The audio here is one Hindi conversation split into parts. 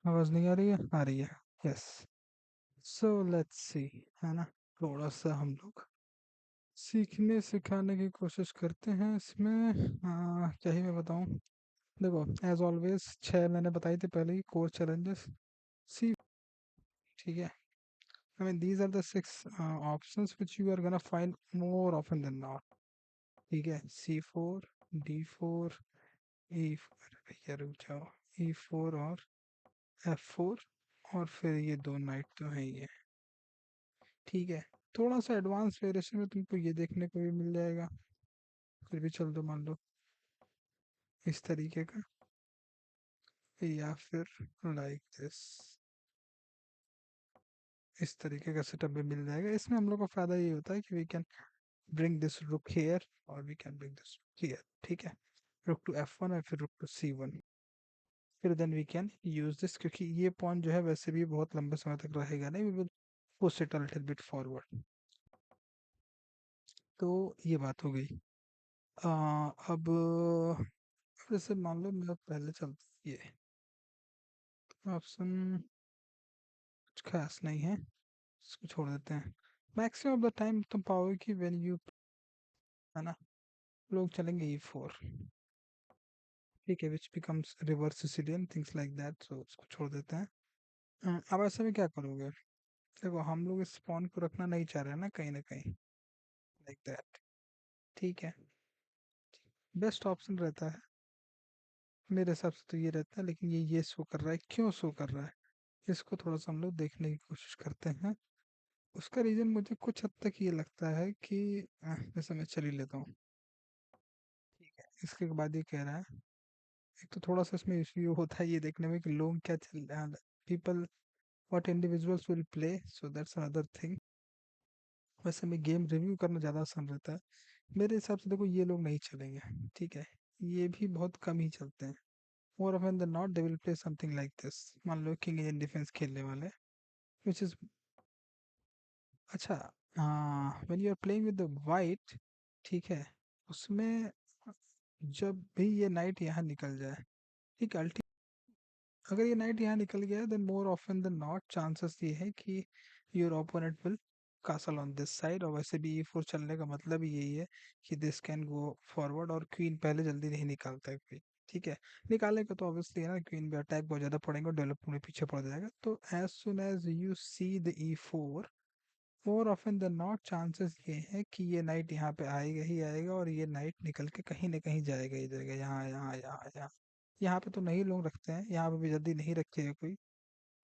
आवाज नहीं आ रही है? आ रही है। यस। सो लेट्स सी, है ना? थोड़ा सा हम लोग सीखने सिखाने की कोशिश करते हैं इसमें। क्या ही मैं बताऊं। देखो, एज ऑलवेज 6 मैंने बताई थी पहले ही कोर चैलेंजेस। सी, ठीक है। I mean, these are the 6 options which you are gonna find more often than not. ठीक है, C4, D4, E4, भैया रुक जाओ, E4 और F4, और फिर ये दो नाइट तो है ही है। ठीक है, थोड़ा सा एडवांस वेरिएशन में तुमको ये देखने को भी मिल जाएगा। फिर भी चल दो, मान लो इस तरीके का, या फिर लाइक दिस, इस तरीके का सेटअप भी मिल जाएगा। इसमें हम लोग का फायदा ये होता है कि we can bring this rook here और we can bring this here. ठीक है, रुक टू F1 और फिर रुक टू C1। फिर then we can use this, क्योंकि ये पॉइंट जो है वैसे भी बहुत लंबे समय तक रहेगा नहीं, we will push it a little bit forward. तो ये बात हो गई। अब जैसे मान लो मैं पहले चलता, ये ऑप्शन कुछ खास नहीं है, इसको छोड़ देते हैं। मैक्सिमम ऑफ द टाइम तुम पाओगे कि व्हेन यू, है ना, लोग चलेंगे E4। ठीक है, which becomes reverse Sicilian things like that, so उसको छोड़ देते हैं। अब ऐसे में क्या करोगे? देखो, हम लोग इस स्पॉन को रखना नहीं चाह रहे हैं ना कहीं, लाइक दैट। ठीक है, बेस्ट ऑप्शन रहता है मेरे हिसाब से तो ये रहता है, लेकिन ये शो कर रहा है, क्यों शो कर रहा है? इसको थोड़ा सा हम लोग देखने की कोशिश करते हैं। उसका रीजन मुझे कुछ हद तक ये लगता है कि जैसे मैं चल ही लेता हूँ। ठीक है, इसके बाद ये कह रहा है, एक तो थोड़ा सा इसमें इश्यू होता है ये देखने में कि लोग क्या चल, people what individuals will play, so that's another thing. वैसे में गेम रिव्यू करना ज़्यादा आसान रहता है मेरे हिसाब से। देखो, ये लोग नहीं चलेंगे, ठीक है, ये भी बहुत कम ही चलते हैं। More often than not they will play something like this. मान लो किंग इंडियन डिफेंस खेलने वाले, विच इज अच्छा। When you are playing with the white, ठीक है, उसमें जब भी ये नाइट यहाँ निकल जाए, ठीक है, अगर ये नाइट यहाँ निकल गया, then more often than not chances ये है कि your opponent will castle on this side. और वैसे भी E4 चलने का मतलब ही यही है कि दिस कैन गो फॉरवर्ड, और क्वीन पहले जल्दी नहीं निकालता है कोई। ठीक है, निकालेगा तो ऑब्वियसली है ना, क्वीन भी अटैक बहुत ज़्यादा पड़ेगा और डेवलपमेंट में पीछे पड़ जाएगा। तो as soon as you see the E4, more often than not chances ये है कि ये नाइट यहाँ पे आएगा ही आएगा, और ये नाइट निकल के कहीं ना कहीं जाएगा ही जाएगा, यहाँ यहाँ यहाँ यहाँ। यहाँ पे तो नहीं लोग रखते हैं, यहाँ पे भी जल्दी नहीं रखेगा कोई।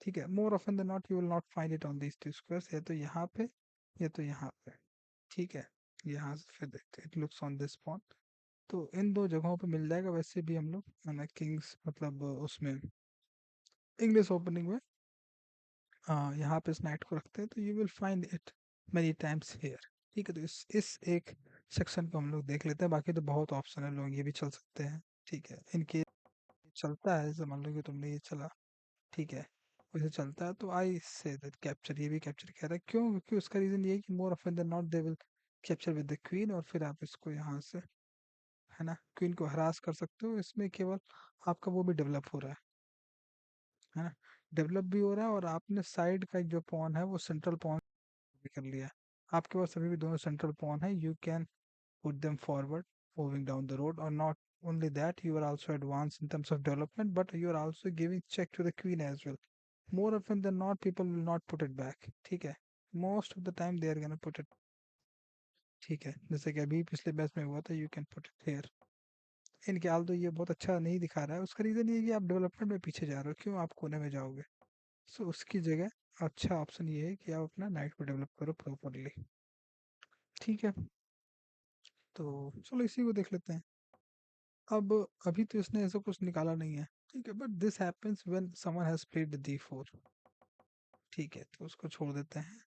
ठीक है, more often than not you will not find it on these two squares, या तो यहाँ पे या तो यहाँ पे। ठीक है, यहाँ से फिर देखते हैं, it looks on this point. तो इन दो जगहों पे मिल जाएगा। वैसे भी हम लोग है ना किंग्स मतलब उसमें इंग्लिश ओपनिंग में यहाँ पे इस नाइट को रखते हैं, तो you will find it many times here. ठीक है, तो इस एक सेक्शन को हम लोग देख लेते हैं। बाकी तो बहुत ऑप्शन है, लोग ये भी चल सकते हैं। ठीक है, इनके चलता है, जैसे मान लो कि तुमने ये चला, ठीक है, वैसे चलता है, तो आई से दैट कैप्चर, ये भी कैप्चर कह रहा है। क्यों? क्योंकि उसका रीजन ये है कि more often than not they will capture with the queen, और फिर आप इसको यहाँ से, है ना, क्वीन को हरास कर सकते हो। इसमें केवल आपका वो भी डेवलप हो रहा है ना, डेवलप भी हो रहा है, और आपने साइड का जो पॉन है वो सेंट्रल पॉन भी कर लिया है। आपके पास अभी भी दोनों सेंट्रल पॉन है, you can put them forward moving down the road. Or not only that, you are also advanced in terms of development, but you are also giving check to the queen as well. More often than not, people will not put it back. ठीक है, most of the time they are gonna put it। ठीक है, जैसे कि अभी पिछले बैच में हुआ था, you can put it here। इनके हाल तो ये बहुत अच्छा नहीं दिखा रहा है, उसका रीज़न ये है कि आप डेवलपमेंट में पीछे जा रहे हो, क्यों आप कोने में जाओगे? सो उसकी जगह अच्छा ऑप्शन ये है कि आप अपना नाइट को डेवलप करो प्रॉपरली। ठीक है, तो चलो इसी को देख लेते हैं। अब अभी तो इसने ऐसा कुछ निकाला नहीं है, ठीक है, but this happens when someone has played D4। ठीक है, तो उसको छोड़ देते हैं।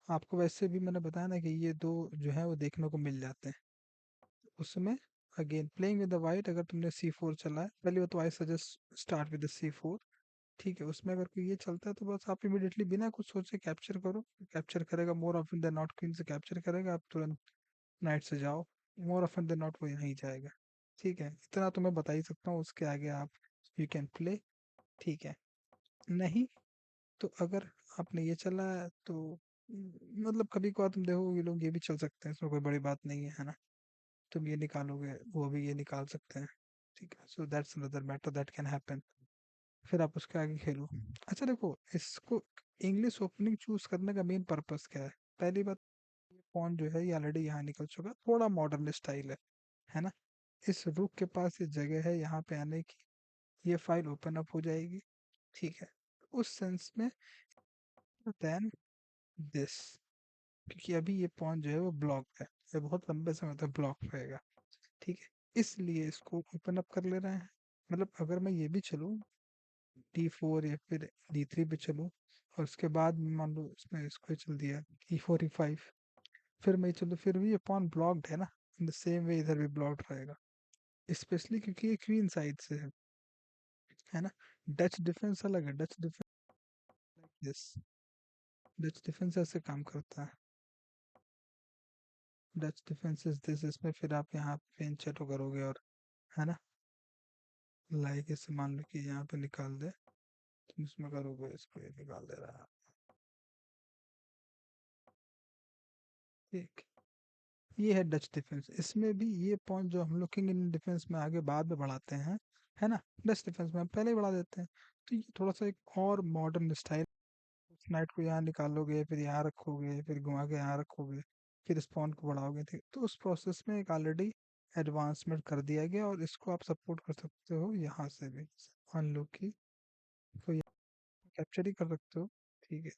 आपको वैसे भी मैंने बताया ना कि ये दो जो है वो देखने को मिल जाते हैं। उसमें again playing with the white, अगर तुमने C4 चला है पहले, वो तो I suggest start with the C4। ठीक है, उसमें अगर कोई ये चलता है तो बस आप इमीडिएटली बिना कुछ सोचे कैप्चर करो। कैप्चर करेगा, more often than not queen से कैप्चर करेगा, आप तुरंत नाइट से जाओ। मोर ऑफन देन नॉट वो यहीं जाएगा। ठीक है, इतना तो मैं बता ही सकता हूँ, उसके आगे आप यू कैन प्ले। ठीक है, नहीं, तो अगर आपने ये चला है तो मतलब कभी कभार तुम देखो ये लोग ये भी चल सकते हैं, इसमें कोई बड़ी बात नहीं है ना। तुम ये निकालोगे वो भी ये निकाल सकते हैं। ठीक है, so that's another matter that can happen. फिर आप उसके आगे खेलो। अच्छा देखो, इसको इंग्लिश ओपनिंग चूज करने का मेन पर्पस क्या है? पहली बात, ये पॉन जो है ये ऑलरेडी यहाँ निकल चुका, थोड़ा मॉडर्न स्टाइल है ना। इस रुक के पास ये जगह है यहाँ पे आने की, ये फाइल ओपन अप हो जाएगी। ठीक है, उस सेंस में देन दिस, क्योंकि अभी ये पॉन जो है वो ब्लॉक है, ये बहुत लंबे समय तक ब्लॉक रहेगा। ठीक है, इसलिए इसको ओपन अप कर ले रहे हैं। मतलब अगर मैं ये भी चलूँ D4 या फिर D3 पे चलूँ, और उसके बाद मान लो इसमें इसको चल दिया E4 E5, फिर मैं चलूँ, फिर भी ये पॉन ब्लॉक्ड है ना। इन द सेम वे इधर भी ब्लॉक्ड रहेगा, स्पेशली क्योंकि ये क्वीन साइड से है ना। डच डिफेंस अलग है, Dutch defence like this, Dutch defence ऐसे काम करता है। डच डिफेंस इज दिस, इसमें फिर आप यहाँ पे इंचर करोगे और, है ना, लाइक इसे मान लो कि यहाँ पे निकाल दे, तुम इसमें करोगे इसको ये निकाल दे रहा है। ठीक, ये है डच डिफेंस। इसमें भी ये पॉइंट जो हम लोग किंग इन डिफेंस में आगे बाद में बढ़ाते हैं, है ना, डच डिफेंस में हम पहले ही बढ़ा देते हैं। तो ये थोड़ा सा एक और मॉडर्न स्टाइल, उस नाइट को यहाँ निकालोगे, फिर यहाँ रखोगे, फिर घुमा के यहाँ रखोगे, फिर स्पॉन को बढ़ाओगे। ठीक, तो उस प्रोसेस में एक ऑलरेडी एडवांसमेंट कर दिया गया, और इसको आप सपोर्ट कर सकते हो यहाँ से भी। मान लो कि तो कैप्चर ही कर सकते हो। ठीक है,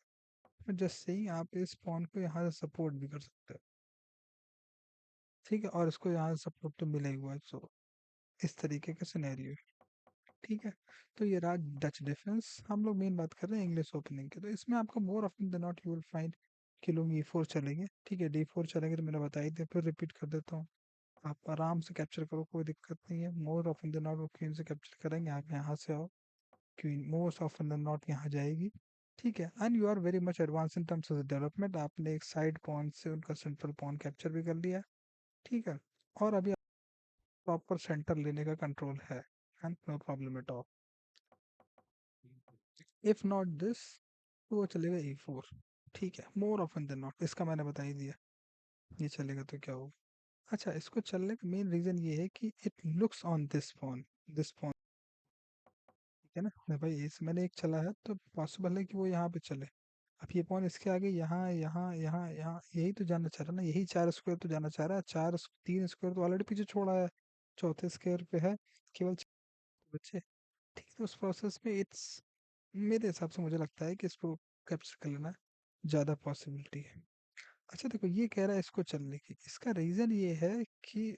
और जस्ट से ही आप इस पॉन को यहाँ से सपोर्ट भी कर सकते हो। ठीक है, और इसको यहाँ से सपोर्ट तो मिला ही हुआ है, सो इस तरीके का सिनेरियो। ठीक है, तो ये रहा डच डिफेंस। हम लोग मेन बात कर रहे हैं इंग्लिश ओपनिंग की, तो इसमें आपको more often than not you will find कि लोग E4 चलेंगे। ठीक है, D4 चलेंगे तो मैंने बता ही दिया, फिर रिपीट कर देता हूँ। आप आराम से कैप्चर करो, कोई दिक्कत नहीं है। मोर ऑफन देन नॉट वो क्वीन से कैप्चर करेंगे, आप यहाँ से आओ, queen most often than not यहाँ जाएगी। ठीक है, and you are very much advance in terms of development, आपने एक साइड पॉन से उनका सेंट्रल पॉन कैप्चर भी कर लिया है। ठीक है, और अभी प्रॉपर सेंटर लेने का कंट्रोल है, and no problem at all. If not this, तो वो चलेगा E4। ठीक है, मोर ऑफन देन नॉट इसका मैंने बता ही दिया, ये चलेगा तो क्या होगा। अच्छा, इसको चलने का मेन रीजन ये है कि it looks on this phone. ठीक है ना, भाई इस मैंने एक चला है तो पॉसिबल है कि वो यहाँ पे चले। अब ये पॉन इसके आगे यहाँ यहाँ यहाँ यहाँ यही तो जाना चाह रहा है ना, यही 4 स्क्वायर तो जाना चाह रहा है। 3 स्क्वायर तो ऑलरेडी पीछे छोड़ा है, चौथे स्क्वायर पे है केवल 4 बच्चे। ठीक है, तो उस प्रोसेस में इट्स, मेरे हिसाब से मुझे लगता है कि इसको कैप्चर कर लेना ज़्यादा पॉसिबिलिटी है। अच्छा देखो, ये कह रहा है इसको चलने की, इसका रीज़न ये है कि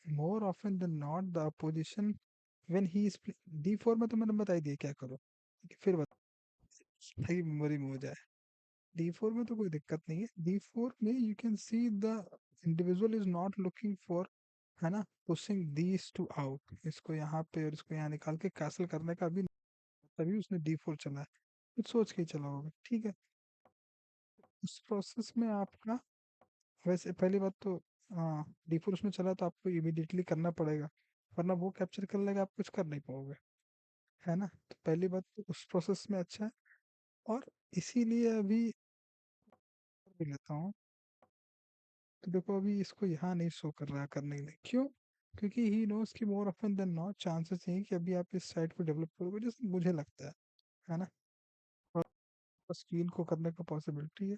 more often than not the opposition when he is D4 में, तो मैंने बता ही दिया क्या करो। ठीक है, फिर बता ताकि मेमोरी में हो जाए। D4 में तो कोई दिक्कत नहीं है, D4 में you can see the individual is not looking for, है ना, पुशिंग दीज टू आउट, इसको यहाँ पे और इसको यहाँ निकाल के कैसल करने का भी, तभी उसने D4 चला है, कुछ सोच के ही चला होगा। ठीक है, उस प्रोसेस में आपका, वैसे पहली बात तो, हाँ, D4 उसमें चला तो आपको इमीडिएटली करना पड़ेगा, वरना वो कैप्चर कर लेगा, आप कुछ कर नहीं पाओगे, है ना। तो पहली बात तो उस प्रोसेस में अच्छा है, और इसीलिए अभी भी लेता हूँ। तो देखो अभी इसको यहाँ नहीं शो कर रहा है करने के लिए, क्यों? क्योंकि ही नोस कि more often than not chances यही कि अभी आप इस साइड को डेवलप करोगे, जैसे मुझे लगता है ना। और स्क्रीन को करने का पॉसिबिलिटी है।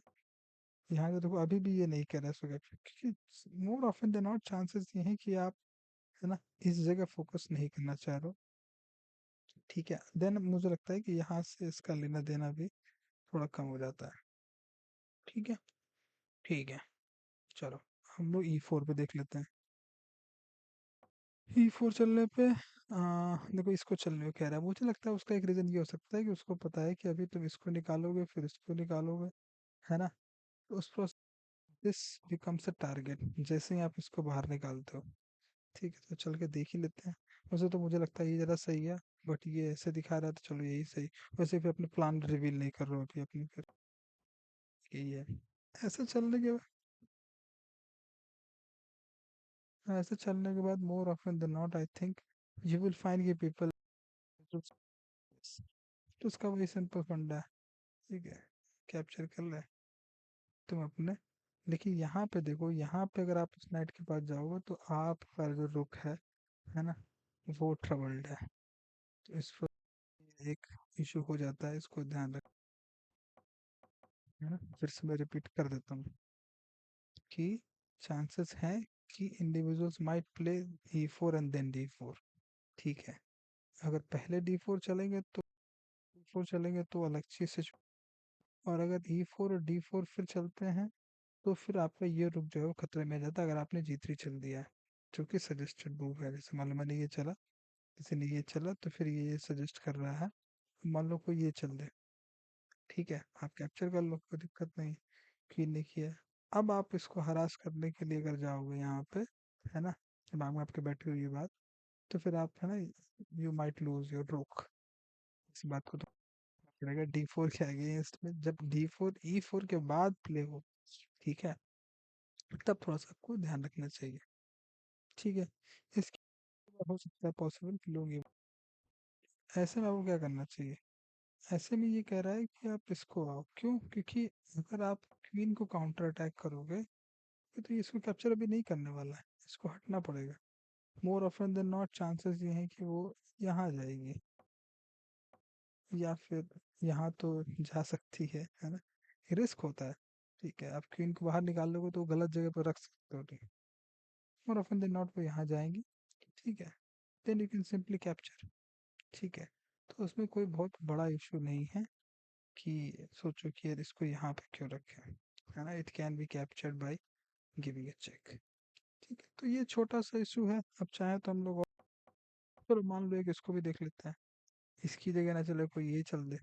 यहाँ पे देखो अभी भी ये नहीं कह रहा है इसको, क्योंकि more often than not chances ये हैं कि आप, है ना, इस जगह फोकस नहीं करना चाह रहे हो। ठीक है, देन मुझे लगता है कि यहाँ से इसका लेना देना भी थोड़ा कम हो जाता है। ठीक है, ठीक है, चलो हम लोग E4 पे देख लेते हैं। E4 चलने पे देखो इसको चलने को कह रहा है, मुझे लगता है उसका एक रीज़न ये हो सकता है कि उसको पता है कि अभी तुम इसको निकालोगे फिर इसको निकालोगे, है ना। तो उस process this becomes a target जैसे ही आप इसको बाहर निकालते हो। ठीक है, तो चल के देख ही लेते हैं। वैसे तो मुझे लगता है ये ज़रा सही है, बट ये ऐसे दिखा रहा है तो चलो यही सही। वैसे फिर अपने प्लान रिवील नहीं कर रहे हो अभी अपनी, फिर यही है। ऐसे चलने के ऐसे चलने के बाद more often than not I think you will find कि पीपल तो उसका वही सिंपल फंडा है। ठीक है, कैप्चर कर ले तुम अपने। लेकिन यहाँ पे देखो, यहाँ पे अगर आप उस नाइट के पास जाओगे तो आपका जो रुक है ना, वो ट्रबल्ड है। तो इस पर एक इशू हो जाता है, इसको ध्यान रख। है ना, फिर से मैं रिपीट कर देता हूँ कि चांसेस हैं कि individuals might play E4 and then D4। ठीक है, अगर पहले D4 चलेंगे तो D4 चलेंगे तो अलग चीज से और अगर E4 और D4 फिर चलते हैं तो फिर आपका ये रुक जो है वो खतरे में आ जाता है, अगर आपने G3 चल दिया है, जो कि सजेस्टेड मूव है। जैसे मान लो मैंने ये चला, किसी ने ये चला, तो फिर ये सजेस्ट कर रहा है मान लो कोई ये चल दे। ठीक है, आप कैप्चर कर लो, कोई दिक्कत नहीं, क्वीन ने किया है। अब आप इसको हरास करने के लिए अगर जाओगे यहाँ पे, है ना, दिमाग में आपके बैठी हुई ये बात, तो फिर आप, है ना, यू माइट लूज योर रोक। इस बात को तो पड़ेगा D4 के अगेंस्ट में, जब D4 E4 के बाद प्ले हो, ठीक है, तब थोड़ा सा आपको ध्यान रखना चाहिए। ठीक है, इसके बाद हो सकता है पॉसिबल कि लोग ये, ऐसे में आपको क्या करना चाहिए। ऐसे में ये कह रहा है कि आप इसको आओ, क्यों, क्योंकि अगर आप क्वीन को काउंटर अटैक करोगे तो ये इसको कैप्चर अभी नहीं करने वाला है, इसको हटना पड़ेगा। More often than not chances ये हैं कि वो यहाँ जाएगी, या फिर यहाँ तो जा सकती है ना, रिस्क होता है। ठीक है, आप क्वीन को बाहर निकाल लोगे तो गलत जगह पर रख सकते हो, ठीक, मोर ऑफन देन नॉट वो यहाँ जाएंगी। ठीक है, then you can simply capture. ठीक है, तो उसमें कोई बहुत बड़ा इशू नहीं है कि सोचो कि यार इसको यहाँ पे क्यों रखें, है ना, it can be captured by giving a check. ठीक है, तो ये छोटा सा इशू है। अब चाहे तो हम लोग चलो मान लो एक इसको भी देख लेते हैं, इसकी जगह ना चले कोई ये चल दे,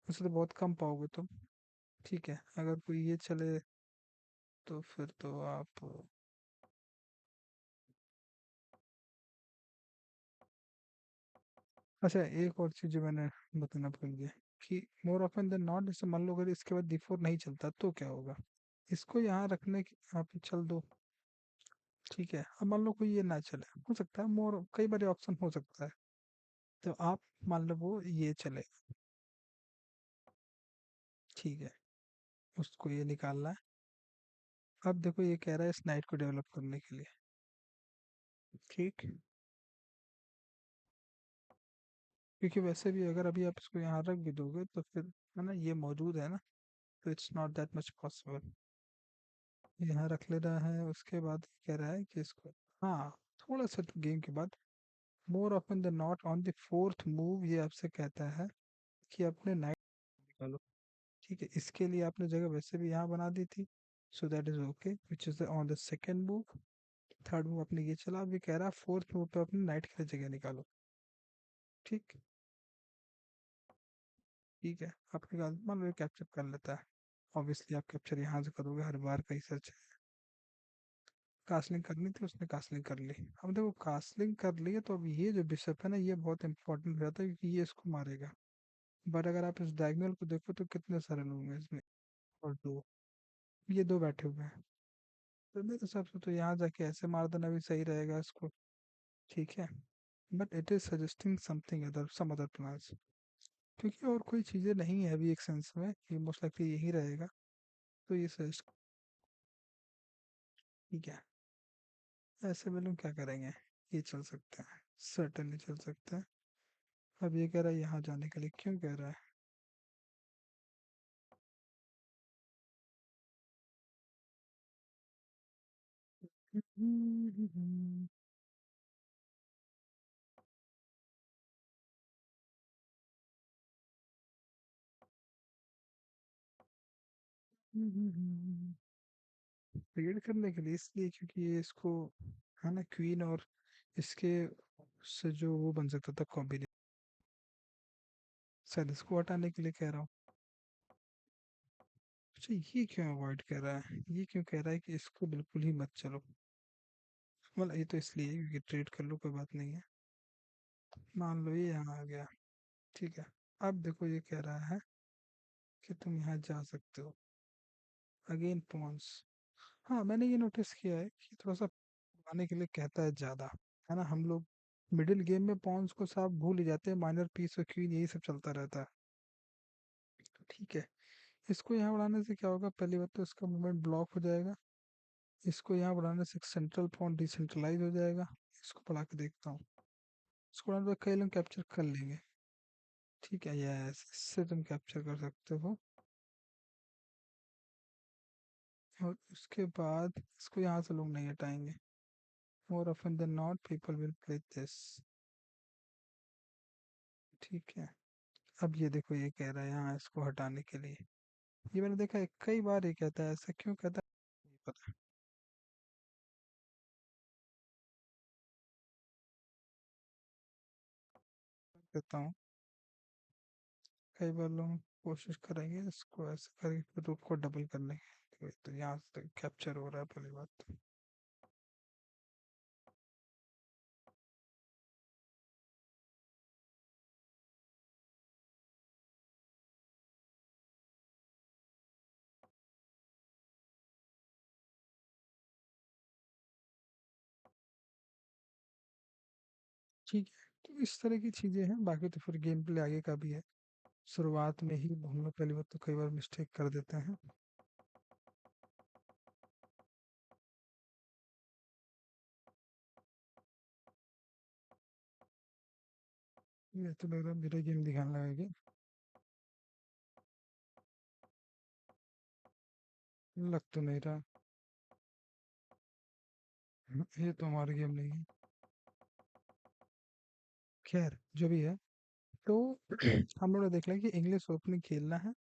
उससे तो बहुत कम पाओगे तुम। ठीक है, अगर कोई ये चले तो फिर तो आप, अच्छा एक और चीज जो मैंने बताना भूल गया कि मोर ऑफन देन नॉट, जैसे मान लो अगर इसके बाद D4 नहीं चलता तो क्या होगा। इसको यहाँ रखने की आप चल दो। ठीक है, अब मान लो कोई ये ना चले, हो सकता है मोर कई बार ऑप्शन हो सकता है, तो आप मान लो वो ये चले। ठीक है, उसको ये निकालना है। अब देखो ये कह रहा है इस नाइट को डेवलप करने के लिए। ठीक, क्योंकि वैसे भी अगर अभी आप इसको यहाँ रख भी दोगे तो फिर, है ना, ये मौजूद है ना, तो it's not that much possible. यहाँ रख ले रहा है, उसके बाद कह रहा है कि इसको, हाँ, थोड़ा सा गेम के बाद more often the not on the fourth move ये आपसे कहता है कि अपने नाइट निकालो। ठीक है, इसके लिए आपने जगह वैसे भी यहाँ बना दी थी, so that is okay, which is on the second move. Third move अपने ये चला, अभी कह रहा है फोर्थ मूव पे अपने नाइट के लिए जगह निकालो। ठीक, ठीक है, आप निकाल, मान लो कैप्चर कर लेता है, ऑब्वियसली आप कैप्चर यहाँ से करोगे, हर बार कहीं सर्च कास्लिंग करनी थी, उसने कास्लिंग कर ली। अब देखो कास्लिंग कर ली है तो अब ये जो बिशप है ना, ये बहुत इंपॉर्टेंट हो जाता है क्योंकि ये इसको मारेगा। बट अगर आप इस डायगोनल को देखो तो कितने सारे लोग हैं इसमें, और दो, ये दो बैठे हुए हैं। तो मेरे हिसाब से तो यहाँ जाके ऐसे मार देना भी सही रहेगा इसको। ठीक है, but it is suggesting something other, some other plans, क्योंकि और कोई चीज़ें नहीं है अभी एक सेंस में, ये मोस्ट लाइकली यही रहेगा। तो ये सजेस्ट, ठीक है, ऐसे में लोग क्या करेंगे, ये चल सकते हैं, सर्टेनली चल सकते हैं। अब ये कह रहा है यहाँ जाने के लिए, क्यों कह रहा है। ट्रेड करने के लिए, इसलिए क्योंकि ये इसको, है ना, क्वीन और इसके से जो वो बन सकता था कॉम्बिनेशन, शायद इसको हटाने के लिए कह रहा हूँ। अच्छा ये क्यों अवॉइड कर रहा है, ये क्यों कह रहा है कि इसको बिल्कुल ही मत चलो। मतलब ये तो इसलिए है क्योंकि ट्रेड कर लो, कोई बात नहीं है, मान लो ये यहाँ आ गया। ठीक है, अब देखो ये कह रहा है कि तुम यहाँ जा सकते हो, अगेन पॉन्स। हाँ, मैंने ये नोटिस किया है कि थोड़ा सा आने के लिए कहता है ज़्यादा, है ना, हम लोग मिडिल गेम में पॉन्स को सब भूल ही जाते हैं, माइनर पीस और क्वीन यही सब चलता रहता है। ठीक है, इसको यहाँ बढ़ाने से क्या होगा, पहली बात तो इसका मूवमेंट ब्लॉक हो जाएगा। इसको यहाँ बढ़ाने से सेंट्रल पॉइंट डिसेंट्रलाइज हो जाएगा। इसको बढ़ा के देखता हूँ, इसको बढ़ाने पे कई लोग कैप्चर कर लेंगे। ठीक है, यस, इससे तुम कैप्चर कर सकते हो। और उसके बाद इसको यहाँ से लोग नहीं हटाएंगे। More often than not people will play this. ठीक है, अब ये देखो ये कह रहा है यहाँ इसको हटाने के लिए। ये मैंने देखा है कई बार, ये कहता है, ऐसा क्यों कहता है नहीं पता। कहता हूँ कई बार लोग कोशिश करेंगे इसको ऐसे करके फिर रुक को डबल करने की, तो यहाँ से कैप्चर हो रहा है पहली बात तो। ठीक है, तो इस तरह की चीजें हैं, बाकी तो फिर गेम प्ले आगे का भी है। शुरुआत में ही हम लोग पहली बात तो कई बार मिस्टेक कर देते हैं। ये तो लग रहा है मेरा गेम दिखाने लगेगा। लग तो नहीं रहा। ये तो हमारा गेम नहीं है। खैर जो भी है, तो हम लोग ने देख लिया कि इंग्लिश ओपनिंग खेलना है।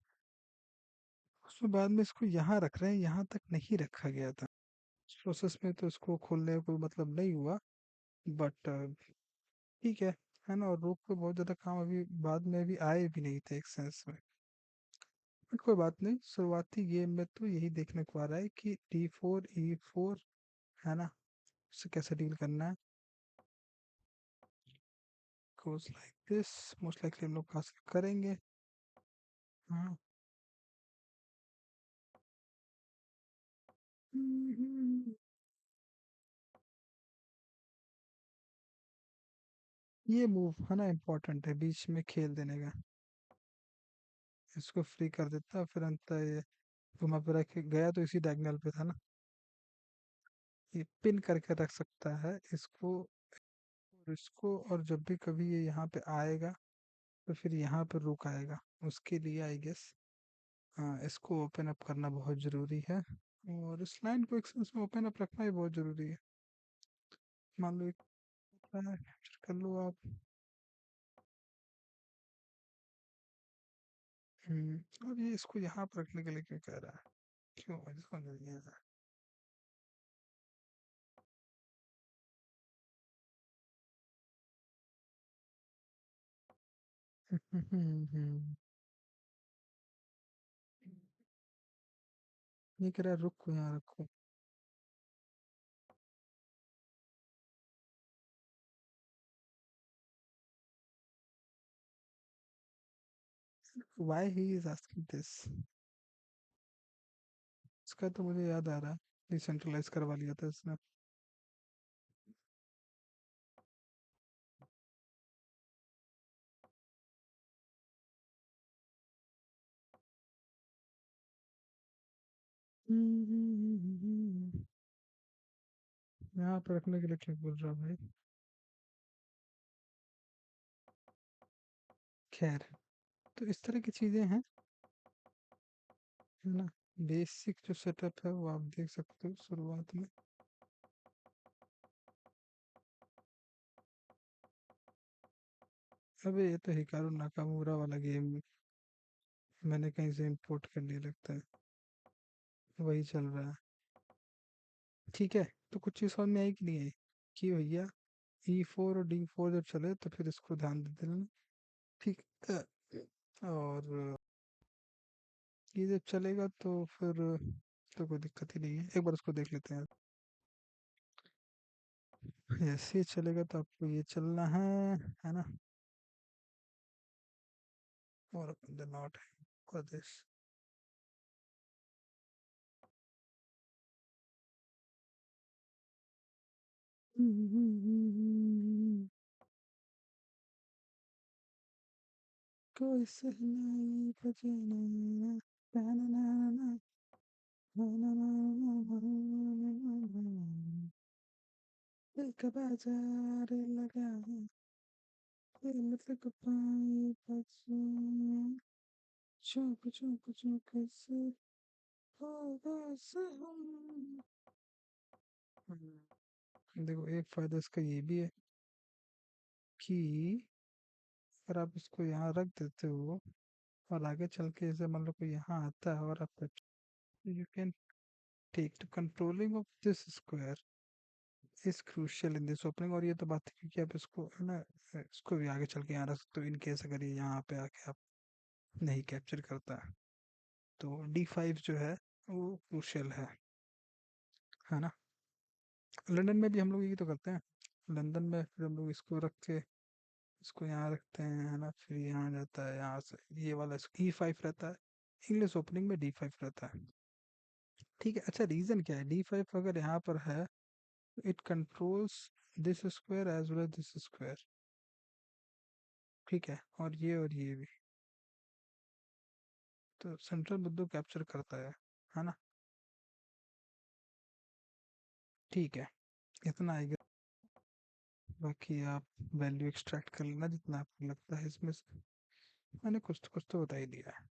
उसके बाद में इसको यहाँ रख रहे हैं, यहाँ तक नहीं रखा गया था। प्रोसेस में तो इसको खोलने का कोई मतलब नहीं हुआ, बट ठीक है ना। और रोक पे बहुत ज़्यादा काम अभी बाद में भी आए भी नहीं थे एक सेंस में। बट कोई बात नहीं, शुरुआती गेम में तो यही देखने को आ रहा है कि D4 E4, है ना, उससे कैसे डील करना है। गोes लाइक दिस, मोस्ट लाइकली हम लोग पास करेंगे। हाँ। ये मूव है ना इम्पोर्टेंट है बीच में खेल देने का। इसको फ्री कर देता, फिर अंत ये घुमा फिरा के गया तो इसी डायगोनल पे था ना। ये पिन करके रख सकता है इसको और इसको, और जब भी कभी ये यहाँ पे आएगा तो फिर यहाँ पे रुक आएगा। उसके लिए आई गेस हाँ, इसको ओपन अप करना बहुत ज़रूरी है। और इस लाइन को एक सेंस में ओपन अप रखना ही बहुत ज़रूरी है। मान लो कैप्चर कर लो आप। अब ये इसको यहाँ पर रखने के लिए क्यों कह रहा है, क्यों, मुझे समझ नहीं आ रहा। ये कह रहा है रुक को यहाँ रखो। Why he is asking this? इसका तो मुझे याद आ रहा है, डिसेंट्रलाइज करवा लिया था इसने। यहाँ पे रखने के लिए क्या बोल रहा भाई। खैर, तो इस तरह की चीजें हैं, है ना। बेसिक जो सेटअप है वो आप देख सकते हो शुरुआत में। अबे ये तो हिकारू नाकामुरा वाला गेम मैंने कहीं से इंपोर्ट कर लिया लगता है, वही चल रहा है। ठीक है, तो कुछ चीज़ समझ में आई कि नहीं आई, कि भैया E4 और D4 जब चले तो फिर इसको ध्यान दे देना। ठीक है, और ये जब चलेगा तो फिर तो कोई दिक्कत ही नहीं है, एक बार उसको देख लेते हैं। ऐसे ही चलेगा तो आपको ये चलना है ना। और नॉट फॉर दिस। कोई सहनाई बजे ना, ना, ना, ना, ना, ना, ना, ना, ना, ना, ना, ना, ना, ना। दिल का बाजार लगा है, दिल लग पाए बजे, चौक चौक चौक से होगा सहम। देखो एक फायदा इसका ये भी है कि अगर आप इसको यहाँ रख देते हो और आगे चल के जैसे मान लो कोई यहाँ आता है और आप you can take the controlling of this square is crucial in this opening. और ये तो बात है कि आप इसको है ना, इसको भी आगे चल के यहाँ रख सकते हो इन केस अगर ये यहाँ पे आके आप नहीं कैप्चर करता है। तो D5 जो है वो क्रूशियल है ना। लंदन में भी हम लोग यही तो करते हैं। लंदन में फिर हम लोग इसको रख के इसको यहाँ रखते हैं है ना, फिर यहाँ जाता है, यहाँ से ये वाला E5 रहता है। इंग्लिश ओपनिंग में D5 रहता है। ठीक है, अच्छा रीजन क्या है D5 अगर यहाँ पर है, it controls this square as well as this square. ठीक है, और ये भी तो सेंट्रल बिंदु कैप्चर करता है ना। ठीक है, इतना आएगा। बाकी आप वैल्यू एक्सट्रैक्ट कर लेना जितना आपको लगता है इसमें से। मैंने कुछ तो बता ही दिया है।